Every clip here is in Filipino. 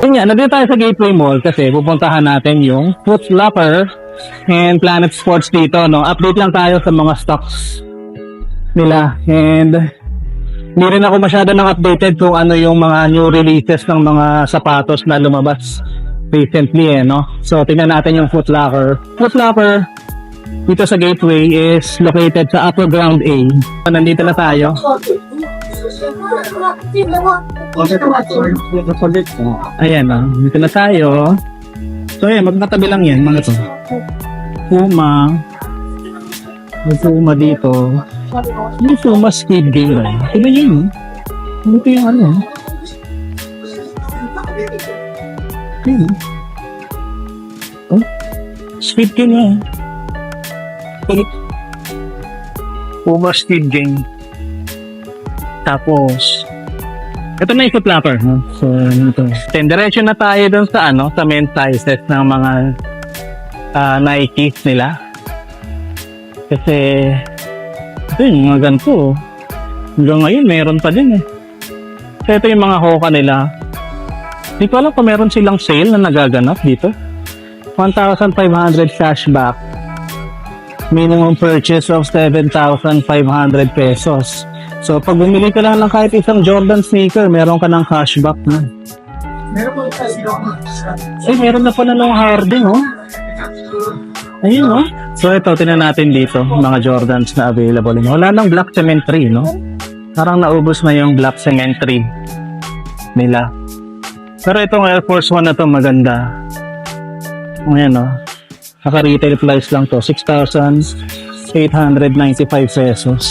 Yun nga, nandito tayo sa Gateway Mall kasi pupuntahan natin yung Foot Locker and Planet Sports dito, no? Update lang tayo sa mga stocks nila, and hindi rin ako masyado nang updated kung ano yung mga new releases ng mga sapatos na lumabas recently, no? So, tingnan natin yung Foot Locker. Foot Locker dito sa Gateway is located sa Upper Ground A. Nandito na tayo. Ayan, dito na tayo. So, ayan, magkatabi lang yan, mga to. Puma. May Puma dito. May Puma Squid Game. Ito yun. Ito yung ano. Okay. Oh, Squid Game yan. Puma Squid Game. Tapos, ito na yung Foot Locker. So, ito. Then, diretso na tayo dun sa, sa main sizes ng mga Nikes nila. Kasi, ito yung mga ganito. Hanggang ngayon, meron pa din eh. So, ito yung mga Hoka nila. Hindi ko alam kung meron silang sale na nagaganap dito. 1,500 cashback. Minimum purchase of 7,500 pesos. So, pag bumili ka lang ng kahit isang Jordan sneaker, meron ka ng cashback na. Meron na pala ng Harding, oh. Ayun, oh. So, ito, tinan natin dito, mga Jordans na available. Wala nang Black Cement 3, no? Parang naubos na yung Black Cement 3 nila. Pero itong Air Force 1 na to, maganda. Ayan, oh. Naka-retail price lang to, 6,895 pesos.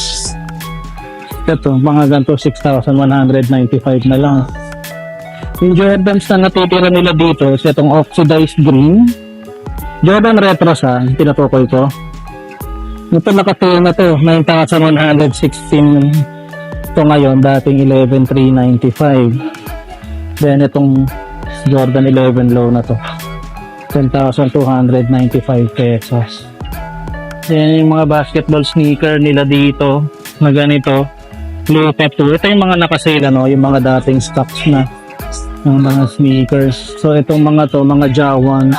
Ito, mga ganito, 6,195 na lang. Yung Jordans na natitira nila dito, is itong oxidized green. Jordan Retro sa tinutukoy ko. Ito nakatira na to, 9,116 ito ngayon, dating 11,395. Then itong Jordan 11 low na to, 10,295 pesos. Then yung mga basketball sneaker nila dito, na ganito, Blue Pep 2. Ito yung mga nakasale, yung mga dating stocks na ng mga sneakers. So itong mga to, mga Jawan.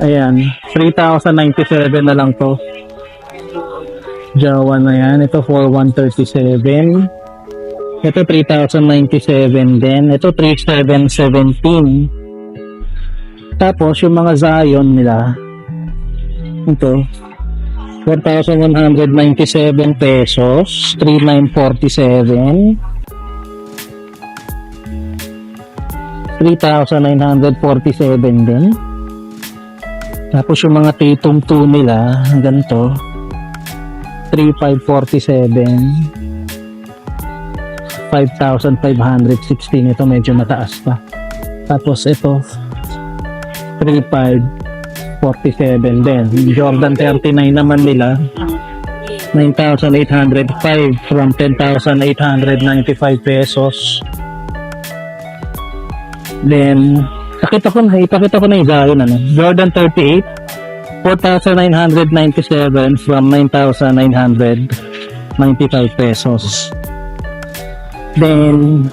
Ayan, 3,097 na lang to. Jawan na yan. Ito 4,137. Ito 3,097 din. Ito 3,717. Tapos yung mga Zion nila, ito 4,197 pesos, 3,947, 3,947 din. Tapos yung mga Tatum 2 nila, ganito, 3,547, 5,516. Ito medyo mataas pa. Tapos ito 3,547 din. Jordan 39 naman nila, 9,805 from 10,895 pesos. Then ipakita ko na yung Zion, Jordan 38, 4,997 from 9,995 pesos. Then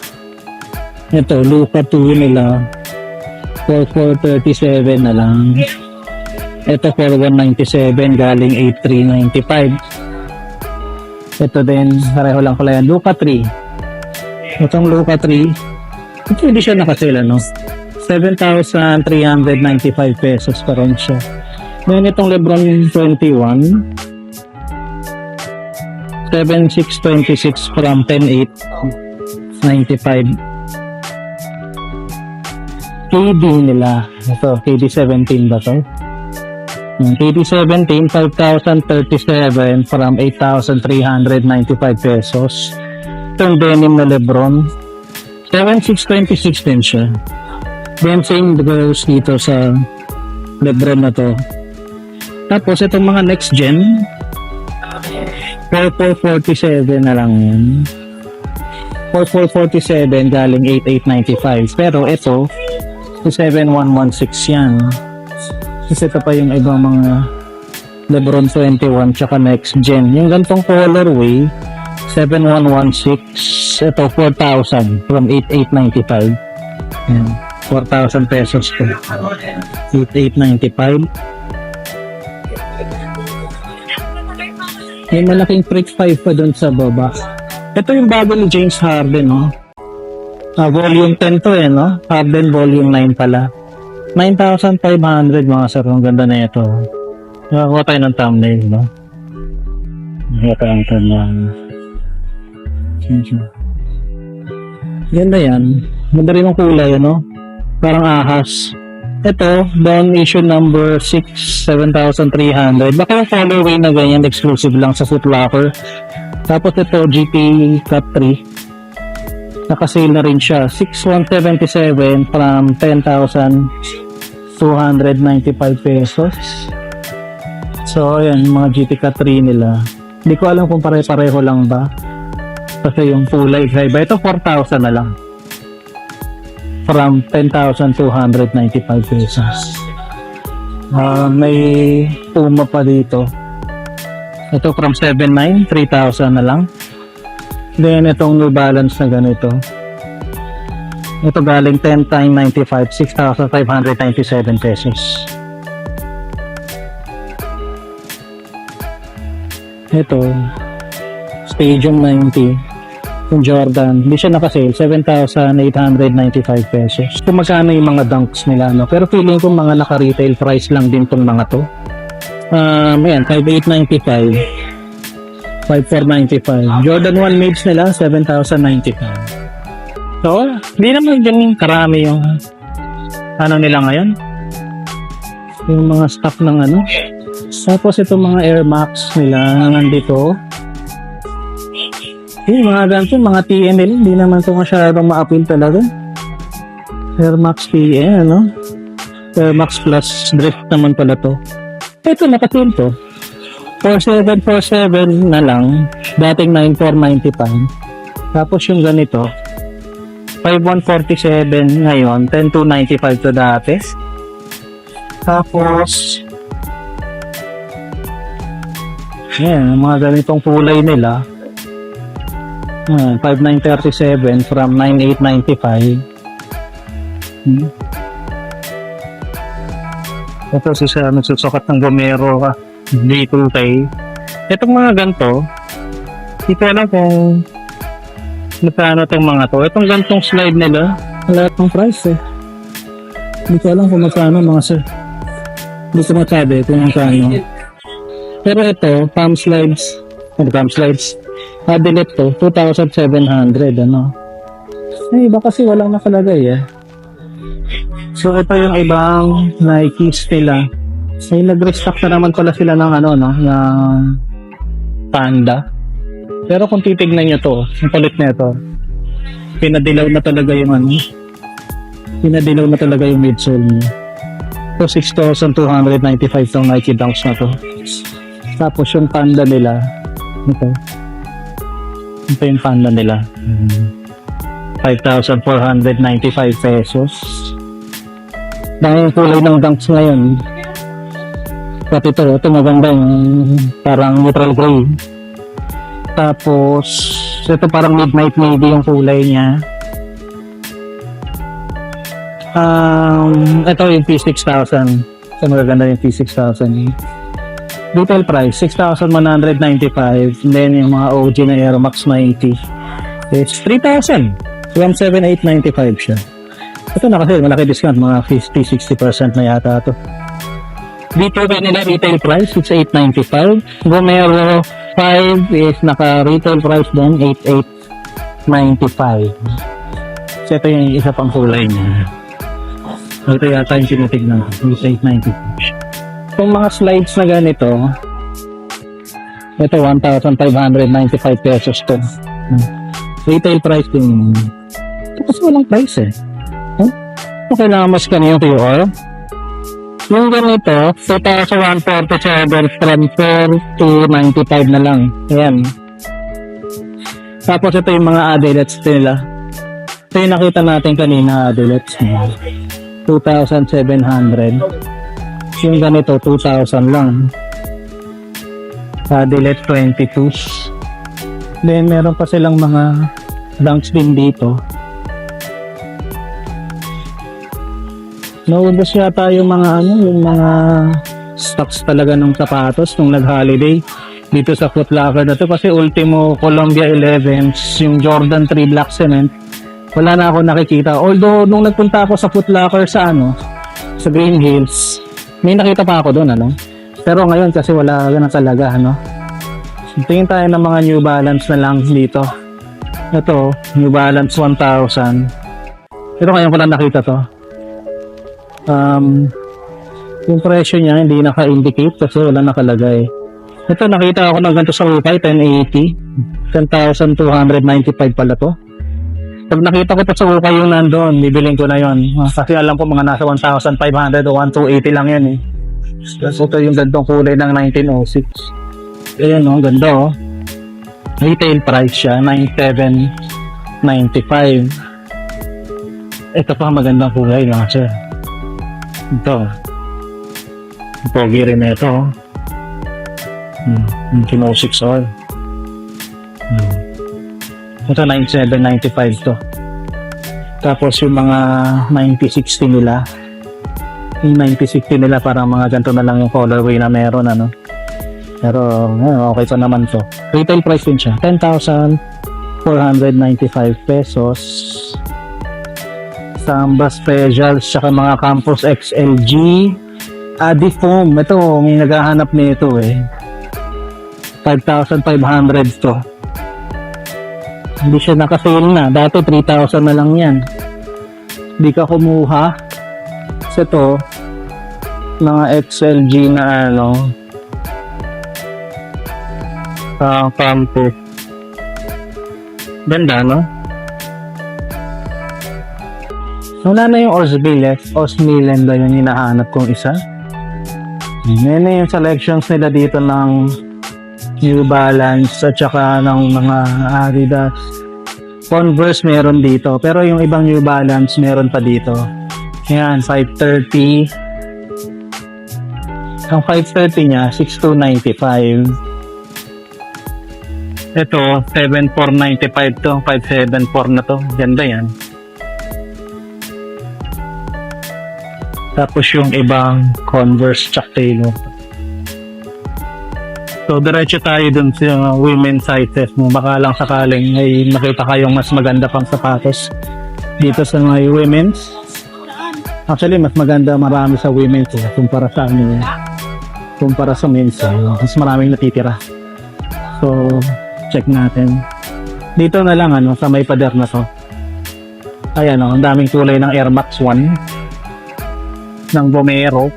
ito, Luka 2 nila, 4,437 na lang. Ito 4,197 galing 8,395. Ito din, pareho lang pala yan. Luka 3. Itong Luka 3, ito hindi siya nakasila, 7,395 pesos pa rin siya. Then itong Lebron 21, 7,626 from 10,895. KD nila. Ito, KD 17 ba to? KD 17, 5,037 from 8,395 pesos. Itong denim na Lebron, 7,626 din siya. Then same goes dito sa Lebron na to. Tapos itong mga next gen, 4,447 na lang yun. 4,447 galing 8,895. Pero ito, 7,116 yan. Kasi ito pa yung ibang mga Lebron 21 tsaka next gen. Yung gantong colorway, 7116. Ito, 4,000 from 8895. Yan. 4,000 pesos to. 8895. May malaking Prick 5 pa dun sa baba. Ito yung bago ni James Harden, no? Volume 10 to no? Harden volume 9 pala. 9,500 mga sir. Ang ganda na ito. Nakakuha tayo ng thumbnail, no? Nakakuha tayo ng thumbnail. Ganda yan. Ganda rin ang kulay, no? Parang ahas. Ito, down issue number 6, 7,300. Baka yung colorway na ganyan, exclusive lang sa Foot Locker. Tapos ito, GP Cut 3. Nakasale na rin siya. 6,177 from 10,295 pesos. So, ayan, mga GP Cut 3 nila. Hindi ko alam kung pare-pareho lang ba. Kasi yung kulay iba. Ito, 4,000 na lang. From 10,295 pesos. May Puma pa dito. Ito from 7,900, 3,000 na lang. Then itong New Balance na ganito. Ito galing 10,995, 6,597 pesos. Ito Stadium 90 yung Jordan, hindi siya nakasale, 7,895 pesos. Kung magkano yung mga dunks nila, no? Pero feeling ko mga naka-retail price lang din tong mga to. Ayan, 5,895, 5,495. Jordan 1 mids nila, 7,095. So, hindi naman din karami yung ano nila ngayon. Yung mga stock ng ano. Tapos itong mga Air Max nila, nandito. Yung mga ganito, mga TNL, hindi naman ito masyadong ma-appeal talaga. Air Max TN, ano? Air Max Plus Drift naman pala to. Ito, nakatil to. 4,747 na lang. Dating 9,495. Tapos yung ganito, 5,147 ngayon, 10,295 to dati. Tapos, yan, mga ganitong kulay nila. 5,937 from 9,895. Ito si siya nagsusukat ng Gomero D2K. Itong mga ganito, hindi ko alam kung magkano itong mga to. Itong gantong slide nila, wala itong price eh. Hindi ko alam kung magkano mga sir. Hindi ko masabi kung magkano. Pero ito, palm slides. Delete to, 2,700 ano. Ay, iba kasi walang nakalagay eh. So ito yung ibang Nikes nila. Ay, nag-restock na naman pala sila ng ano no, ng Panda. Pero kung titignan niyo to, ang palit nito, pinadilaw na talaga yung ano. Pinadilaw na talaga yung midsole niya. So 6,295 tong Nike Dunks na to. Tapos yung Panda nila, ito yung Panda nila. 5,495 pesos. Dahil kulay ng Dunks ngayon. Pati ito maganda yung parang neutral gray. Tapos, ito parang midnight navy yung kulay niya. Ito yung P6000. Ito maganda yung P6000. Retail price, 6,195. Then yung mga OG na Air Max 90 is 3,000. 1,7,895 siya. Ito na kasi malaki discount, mga 50-60% na yata ito. Dito nila retail price, 6,895. Gomero 5 is naka-retail price din, 8,895. So ito yung isa pang kulay niya. Ito yata yung tinitignan, 8,895. Kung mga slides na ganito, ito 1,595 pesos to. Retail price din. Ito kasi walang price eh. Kung kailangan mas kanina yung QR. Yung ganito, 2,147 from 4,295 na lang. Ayan. Tapos ito yung mga adelettes nila. Ito yung nakita natin kanina, adelettes niya. 2,700. Yung ganito, 2,000 lang. Adelaide 22. Then, meron pa silang mga dunks din dito. Naubos yata yung mga stocks talaga ng sapatos nung nag-holiday dito sa Foot Locker na to, kasi ultimo Columbia 11s, yung Jordan 3 Black Cement, wala na ako nakikita. Although, nung nagpunta ako sa Foot Locker sa sa Green Hills, may nakita pa ako doon, Pero ngayon kasi wala na talaga, Tingin tayo ng mga New Balance na lang dito. Ito, New Balance 1000. Pero ngayon ko lang nakita to. Yung presyo niya hindi naka-indicate kasi wala nakalagay. Ito, nakita ako ng ganito sa Ukay, 1080. 10,295 pala to. Pag nakita ko pa sa Ukay yung nandun, bibiling ko na yon. Kasi alam ko mga nasa 1,500 o 1,280 lang yan Tapos ito yung gandong kulay ng 1906. Ayan ganda Retail price siya, 9,795. Ito pa magandang kulay lang siya. Ito. Pogi rin na ito. Yung 1906 Ito 9,795 to. Tapos yung mga 9060 nila. Yung 9060 nila parang mga ganito na lang yung colorway na meron Pero okay pa naman to. Retail price din siya, 10,495 pesos. Samba Specials saka mga Campus XLG Adifoam. Ito, may naghahanap nito 5,500 to. Hindi siya nakasale na. Dati 3,000 na lang yan. Hindi ka kumuha. Kasi ito, mga XLG na Campus. Ganda, Wala na yung Osmilen ba yung hinahanap kong isa? Yan na yung selections nila dito ng New Balance at saka ng mga Adidas. Converse meron dito, pero yung ibang New Balance meron pa dito. Yan, 530. Ang 530 niya, 6,295. Ito, 7,495 to. 574 na to. Ganda yan. Tapos yung ibang Converse Chuck Taylor. So, diretso tayo dun sa women's sizes mo. Baka lang sakaling ay makita kayong mas maganda pang sapatos dito sa mga women's. Actually, mas maganda marami sa women's kumpara sa kumpara sa men's. Mas maraming natitira. So, check natin. Dito na lang sa may pader na to. Ayan ang daming kulay ng Air Max 1. Ng Vomero.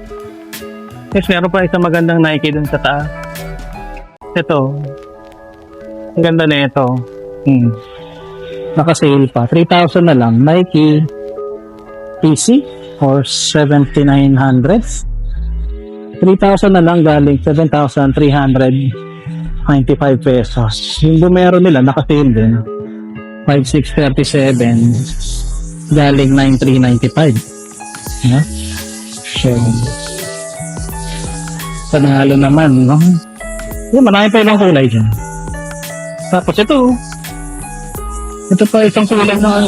Yes, meron pa isang magandang Nike dun sa taas. Ito. Ang ganda na ito. Naka-sale pa. 3,000 na lang. Nike PC or 7,900. 3,000 na lang galing 7,395 pesos. Yung Vomero nila naka-sale din. 5,637 galing 9,395. Yeah? Panalo naman, marami pa ilang kulay dyan. Tapos ito pa isang kulay na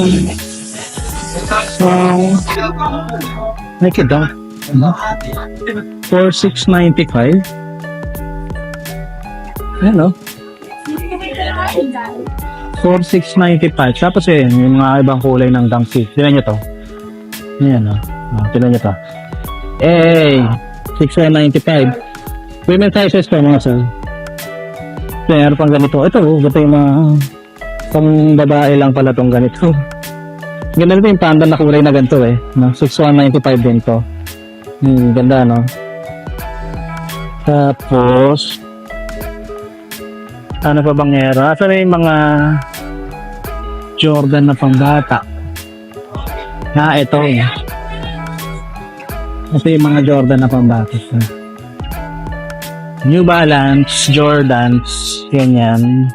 Nike Dunk 4,695. Ano? 4,695. Tapos yung mga ibang kulay ng Dunk. Tignan nyo to. Ayan tignan nyo to. 6,995. Women's sizes pa mga sir. Meron pang ganito. Ito yung mga pang babae lang pala tong ganito. Ganda nito yung panda na kulay na ganito 6,195 din to. Ganda Tapos ano pa bang era? Asa na yung mga Jordan na pangbata? Ito Ito yung mga Jordan na pambata. New Balance, Jordans, ganyan.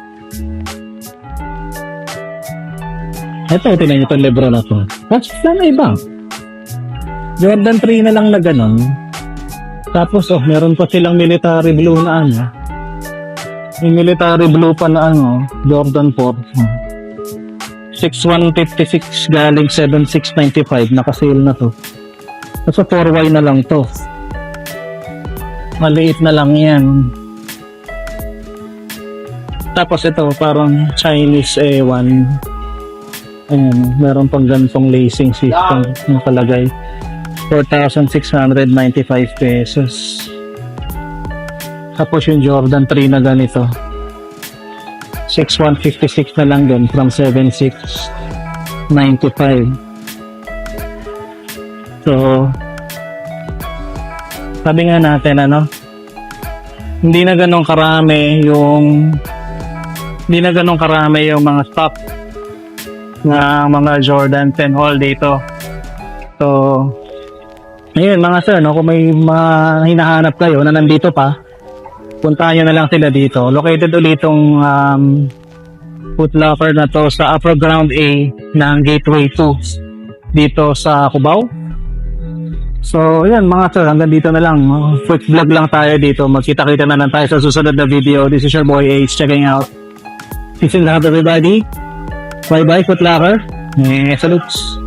Ito, tinan nyo itong libro na to. Tapos na iba. Jordan 3 na lang na ganun. Tapos, meron pa silang military blue na Yung military blue pa na ano, Jordan 4. 6156 galing 7695. Naka-sale na to. Kasi 4Y na lang to. Maliit na lang yan. Tapos ito, parang Chinese A1. Ayan, meron pang ganitong lacing system nakalagay. 4,695 pesos. Tapos yung Jordan 3 na ganito. 6,156 na lang din from 7,695. So, sabi nga natin ano, hindi na ganun karami yung mga stock na mga Jordan 10 all dito. So, ayun mga sir, no, kung may mga hinahanap kayo na nandito pa, puntahan nyo na lang sila dito. Located ulit itong Foot Locker na to sa Upper Ground A ng Gateway 2 dito sa Cubao. So, yan mga sir, hanggang dito na lang. Quick vlog lang tayo dito. Magkita-kita na lang tayo sa susunod na video. This is your boy Ace checking out. Peace and love everybody. Bye-bye, Foot Locker. Salutes.